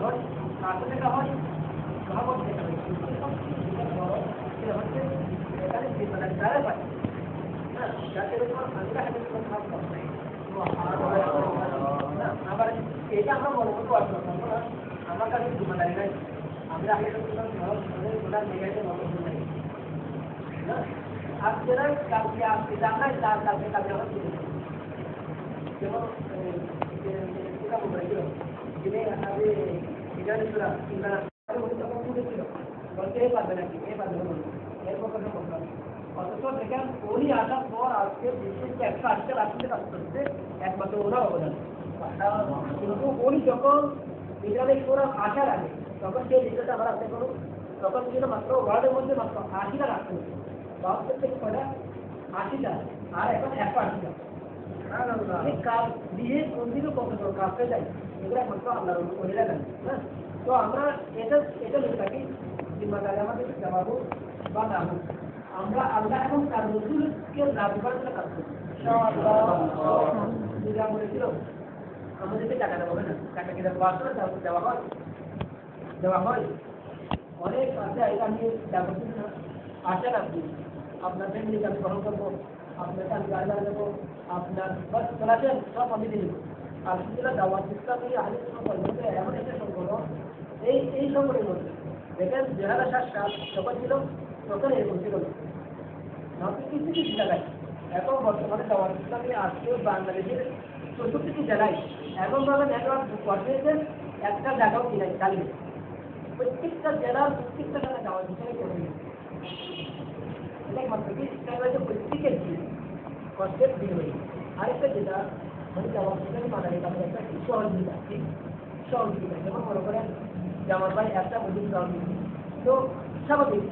হয় কাছে দেখা হয় ভাবত দেখা হয় বড় সেটা হচ্ছে এখানে জিম্মাদারি তারা পায় হ্যাঁ যাতে আমরা হাতে কোনো কাজ করতে না আবার এটা আমরা মনে করতে পারবো না আমার কাছে জিম্মাদারি নাই আমরা আগে গোটা জায়গাতে মনে নাই না আর যারা কালকে আসতে জানাই তার কালকে কাজে আমার যেমন এটা বলছিল যিনি আগে এখানে ছিল কিংবা তখন শুনেছিল বলতে এ পারবে নাকি এ পারবে না এরপর কথা বললাম অথচ দেখেন উনি আসার পর আজকে বিশেষ একটা আজকে রাত্রিতে কাজ করছে একমাত্র ওরা অবদান কিন্তু উনি যখন বিদ্যালয় পুরো আসার আগে তখন সেই বিষয়টা আবার আপনি করুন তখন ছিল মাত্র ওয়ার্ডের মধ্যে মাত্র ৮০টা রাখতে হচ্ছে ৭২ থেকে কয়টা ৮০টা আর এখন ১৮০টা কাজ দিয়ে কোনদিনও কত কাজে যায় এগুলো একমাত্র আল্লাহর ওলিরা জানে হ্যাঁ তো আমরা এটা লিখে থাকি জিম্মাদারি আমাদের দেওয়া হোক বা না হোক আমরা আল্লাহ এবং তার রসুলকে রাজি করার জন্য কাজ করি যা বলেছিল আমাদেরকে টাকা দেওয়া হবে না টাকা কি দেওয়া হয় অনেক আছে এটা আমি করছি না আসেন আপনি আপনার ফ্যামিলিকে আমি গ্রহণ করবো আপনাকে আমি গাড়ি দেবো আপনার বাস চলাচল সব আমি দিয়ে দেবো আলহামদুলিল্লাহ দাওয়াত ইসলামী আহলে সুন্নাত এমন একটা সংগঠন এই সংগঠনের মধ্যে দেখেন ২০০৭ সাল যখন ছিল তখন এরকম ছিল মাত্র কিছু কিছু জায়গায় এখন বর্তমানে দাওয়াত ইসলামী আজকে বাংলাদেশের ৬৪টি জেলায় এমনভাবে নেটওয়ার্ক করেছেন একটা জায়গাও কিনা খালি প্রত্যেকটা জেলার প্রত্যেকটা জায়গায় দাওয়াত ইসলামী করে একমাত্র কি প্রত্যেকের কষ্টের বিনিময়ে আরেকটা যেটা মানে দাওয়াত ইসলামী মাদানী তাদের একটা সহযোগিতা যেমন মনে করেন যে আমার ভাই একটা মজুর তো স্বাভাবিক